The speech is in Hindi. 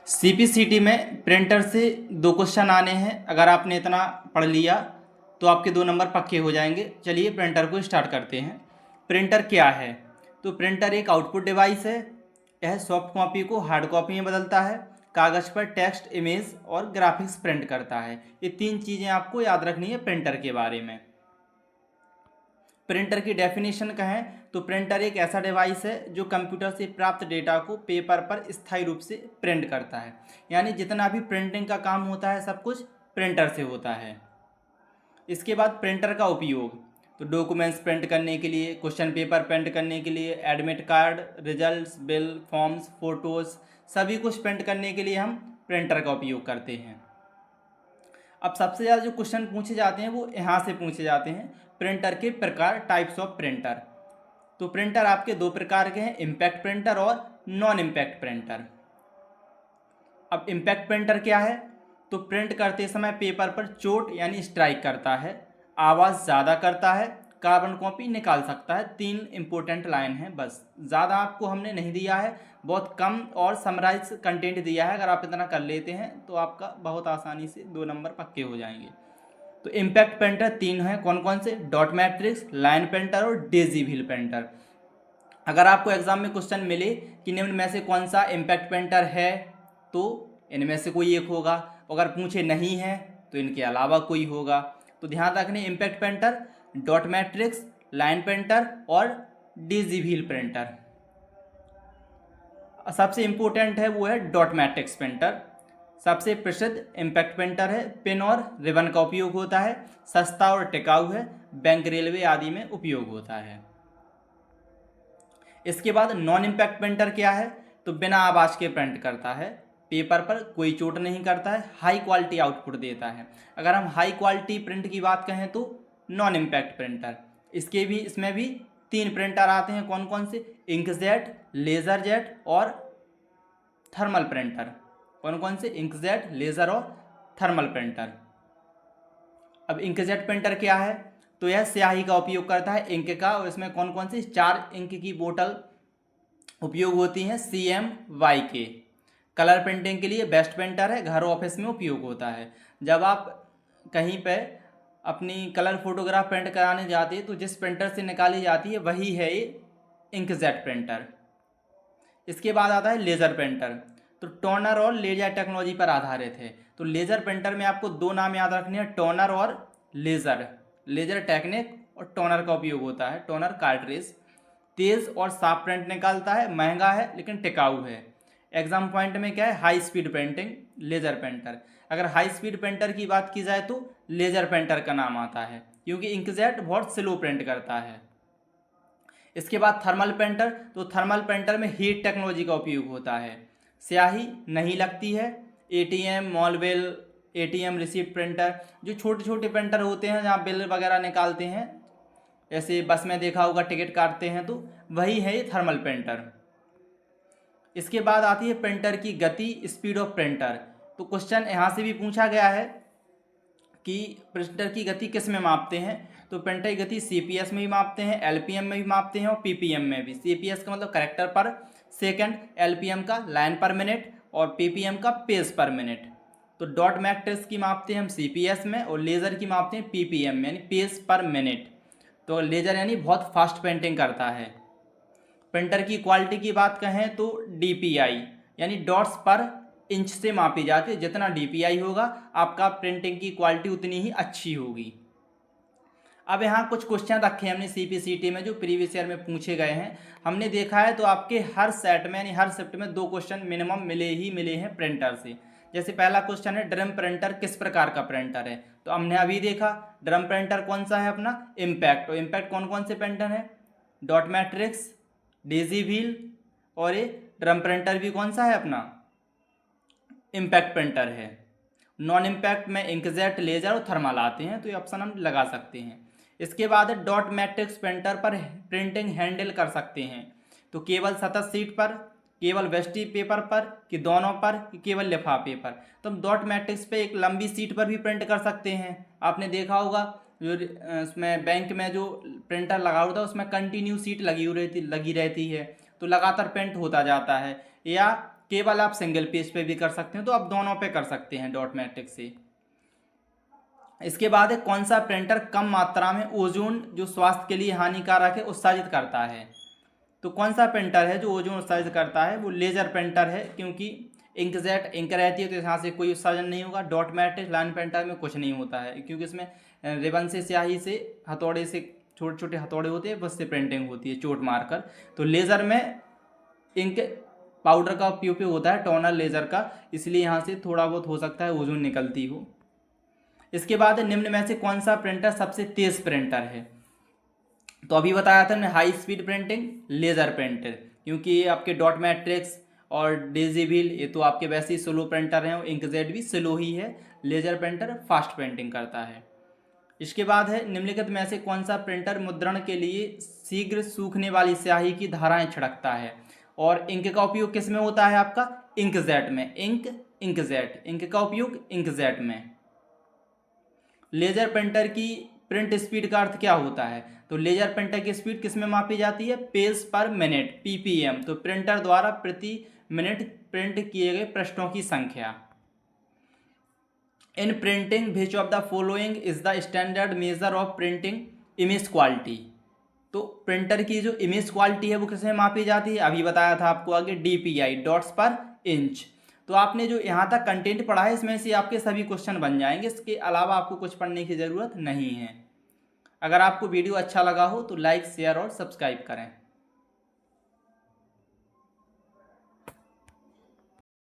सीपीसीटी में प्रिंटर से 2 क्वेश्चन आने हैं। अगर आपने इतना पढ़ लिया तो आपके 2 नंबर पक्के हो जाएंगे। चलिए प्रिंटर को स्टार्ट करते हैं। प्रिंटर क्या है? तो प्रिंटर एक आउटपुट डिवाइस है। यह सॉफ्ट कॉपी को हार्ड कॉपी में बदलता है, कागज़ पर टेक्स्ट, इमेज और ग्राफिक्स प्रिंट करता है। ये 3 चीज़ें आपको याद रखनी है प्रिंटर के बारे में। प्रिंटर की डेफिनेशन कहें तो प्रिंटर एक ऐसा डिवाइस है जो कंप्यूटर से प्राप्त डेटा को पेपर पर स्थायी रूप से प्रिंट करता है। यानी जितना भी प्रिंटिंग का काम होता है सब कुछ प्रिंटर से होता है। इसके बाद प्रिंटर का उपयोग तो डॉक्यूमेंट्स प्रिंट करने के लिए, क्वेश्चन पेपर प्रिंट करने के लिए, admit card, results, bill, forms, photos, सभी कुछ प्रिंट करने के लिए हम प्रिंटर का उपयोग करते हैं। अब सबसे ज़्यादा जो क्वेश्चन पूछे जाते हैं वो यहाँ से पूछे जाते हैं, प्रिंटर के प्रकार, टाइप्स ऑफ प्रिंटर। तो प्रिंटर आपके 2 प्रकार के हैं, इम्पैक्ट प्रिंटर और नॉन इम्पैक्ट प्रिंटर। अब इम्पैक्ट प्रिंटर क्या है? तो प्रिंट करते समय पेपर पर चोट यानी स्ट्राइक करता है, आवाज़ ज़्यादा करता है, कार्बन कॉपी निकाल सकता है। 3 इंपॉर्टेंट लाइन हैं, बस ज़्यादा आपको हमने नहीं दिया है, बहुत कम और समराइज कंटेंट दिया है। अगर आप इतना कर लेते हैं तो आपका बहुत आसानी से 2 नंबर पक्के हो जाएंगे। तो इम्पैक्ट प्रिंटर 3 हैं, कौन कौन से? डॉट मैट्रिक्स, लाइन प्रिंटर और डेजी व्हील प्रिंटर। अगर आपको एग्जाम में क्वेश्चन मिले कि निम्न में से कौन सा इम्पैक्ट प्रिंटर है तो इनमें से कोई एक होगा। अगर पूछे नहीं है तो इनके अलावा कोई होगा। तो ध्यान रखने, impact printer, dot matrix, line printer और डेजी व्हील प्रिंटर। सबसे इम्पोर्टेंट है वो है डॉट मैट्रिक्स प्रिंटर। सबसे प्रसिद्ध इम्पैक्ट प्रिंटर है, पेन और रिबन का उपयोग होता है, सस्ता और टिकाऊ है, बैंक, रेलवे आदि में उपयोग होता है। इसके बाद नॉन इम्पैक्ट प्रिंटर क्या है? तो बिना आवाज़ के प्रिंट करता है, पेपर पर कोई चोट नहीं करता है, हाई क्वालिटी आउटपुट देता है। अगर हम हाई क्वालिटी प्रिंट की बात कहें तो नॉन इम्पैक्ट प्रिंटर। इसमें भी 3 प्रिंटर आते हैं, कौन कौन से? इंकजेट, लेज़र जेट और थर्मल प्रिंटर। कौन कौन से? इंकजेट, लेज़र और थर्मल प्रिंटर। अब इंकजेट प्रिंटर क्या है? तो यह स्याही का उपयोग करता है, इंक का, और इसमें कौन कौन सी 4 इंक की बोतल उपयोग होती हैं, CMYK। कलर प्रिंटिंग के लिए बेस्ट प्रिंटर है, घर ऑफिस में उपयोग होता है। जब आप कहीं पे अपनी कलर फोटोग्राफ प्रिंट कराने जाते हैं तो जिस प्रिंटर से निकाली जाती है वही है ये इंकजेट प्रिंटर। इसके बाद आता है लेज़र प्रिंटर। तो टोनर और लेजर टेक्नोलॉजी पर आधारित है। तो लेज़र प्रिंटर में आपको 2 नाम याद रखने हैं, टोनर और लेज़र। लेजर टेक्निक और टोनर का उपयोग होता है, टोनर कार्ट्रिज। तेज़ और साफ प्रिंट निकालता है, महंगा है लेकिन टिकाऊ है। एग्जाम पॉइंट में क्या है? High speed printing, laser printer. अगर हाई स्पीड प्रिंटर की बात की जाए तो लेज़र प्रिंटर का नाम आता है, क्योंकि इंकजेट बहुत स्लो प्रिंट करता है। इसके बाद थर्मल प्रिंटर। तो थर्मल प्रिंटर में हीट टेक्नोलॉजी का उपयोग होता है, स्याही नहीं लगती है। ATM, mall bill, ATM receipt printer, जो छोटे छोटे प्रिंटर होते हैं जहाँ बिल वगैरह निकालते हैं, जैसे बस में देखा होगा टिकट काटते हैं, तो वही है ये थर्मल प्रिंटर। इसके बाद आती है प्रिंटर की गति, स्पीड ऑफ प्रिंटर। तो क्वेश्चन यहाँ से भी पूछा गया है कि प्रिंटर की गति किस में मापते हैं? तो प्रिंटर की गति CPS में भी मापते हैं, LPM में भी मापते हैं और PPM में भी। CPS का मतलब कैरेक्टर पर सेकंड, LPM का लाइन पर मिनट और PPM का पेज पर मिनट। तो डॉट मैट्रिक्स की मापते हैं हम CPS में और लेज़र की मापते हैं PPM में, यानी पेज पर मिनट। तो लेज़र यानी बहुत फास्ट प्रिंटिंग करता है। प्रिंटर की क्वालिटी की बात कहें तो DPI यानी डॉट्स पर इंच से मापी जाती है। जितना DPI होगा आपका प्रिंटिंग की क्वालिटी उतनी ही अच्छी होगी। अब यहाँ कुछ क्वेश्चन रखे हमने CPCT में जो प्रीवियस ईयर में पूछे गए हैं। हमने देखा है तो आपके हर सेट में यानी हर शिफ्ट में 2 क्वेश्चन मिनिमम मिले हैं प्रिंटर से। जैसे पहला क्वेश्चन है, ड्रम प्रिंटर किस प्रकार का प्रिंटर है? तो हमने अभी देखा ड्रम प्रिंटर कौन सा है अपना, इम्पैक्ट। और इम्पैक्ट कौन कौन से प्रिंटर है? डॉट मैट्रिक्स, डेजी व्हील, और ये ड्रम प्रिंटर भी कौन सा है अपना, इम्पैक्ट प्रिंटर है। नॉन इम्पैक्ट में इंकजेट, लेजर और थर्मल आते हैं, तो ये ऑप्शन हम लगा सकते हैं। इसके बाद डॉट मैट्रिक्स प्रिंटर पर प्रिंटिंग हैंडल कर सकते हैं। तो केवल सतत सीट पर, केवल वेस्टी पेपर पर, कि दोनों पर, कि केवल लिफाफे पर? तो हम डॉट मैट्रिक्स पे एक लंबी सीट पर भी प्रिंट कर सकते हैं। आपने देखा होगा जो उसमें बैंक में जो प्रिंटर लगा होता है उसमें कंटिन्यू सीट लगी रहती है, तो लगातार प्रिंट होता जाता है। या केवल आप सिंगल पेज पे भी कर सकते हैं, तो आप दोनों पे कर सकते हैं डॉट मैट्रिक्स से। इसके बाद है कौन सा प्रिंटर कम मात्रा में ओजोन जो स्वास्थ्य के लिए हानिकारक है उत्सर्जित करता है। तो कौन सा प्रिंटर है जो ओजोन उत्सर्जित करता है, वो लेजर प्रिंटर है, क्योंकि इंकजेट इंक रहती है तो यहाँ से कोई उत्सर्जन नहीं होगा। डॉट मैट्रिक्स लाइन प्रिंटर में कुछ नहीं होता है, क्योंकि इसमें रिबन से स्याही से हथौड़े से छोटे छोटे हथौड़े होते हैं, बस से प्रिंटिंग होती है चोट मारकर। तो लेज़र में इंक पाउडर का उपयोग होता है, टोनर लेज़र का, इसलिए यहाँ से थोड़ा बहुत हो सकता है ओजोन निकलती हो। इसके बाद निम्न में से कौन सा प्रिंटर सबसे तेज प्रिंटर है। तो अभी बताया था हमने high speed printing laser printer, क्योंकि ये आपके डॉट मैट्रिक्स और डेजीविल ये तो आपके वैसे ही स्लो प्रिंटर हैं, और इंकजेट भी स्लो ही है। लेज़र प्रिंटर फास्ट प्रिंटिंग करता है। इसके बाद है निम्नलिखित में से कौन सा प्रिंटर मुद्रण के लिए शीघ्र सूखने वाली स्याही की धाराएं छिड़कता है। और इंक का उपयोग किस में होता है आपका, इंकजेट में। इंकजेट इंक का उपयोग इंकजेट में। लेजर प्रिंटर की प्रिंट स्पीड का अर्थ क्या होता है, तो लेजर प्रिंटर की स्पीड किस में मापी जाती है, पेज पर मिनट पीपीएम। तो प्रिंटर द्वारा प्रति मिनट प्रिंट किए गए पृष्ठों की संख्या। इन printing which of the following is the standard measure of printing image quality. तो प्रिंटर की जो इमेज क्वालिटी है वो किस में मापी जाती है, अभी बताया था आपको आगे, डीपीआई डॉट्स पर इंच। तो आपने जो यहाँ तक कंटेंट पढ़ा है इसमें से आपके सभी क्वेश्चन बन जाएंगे, इसके अलावा आपको कुछ पढ़ने की ज़रूरत नहीं है। अगर आपको वीडियो अच्छा लगा हो तो लाइक शेयर और सब्सक्राइब करें।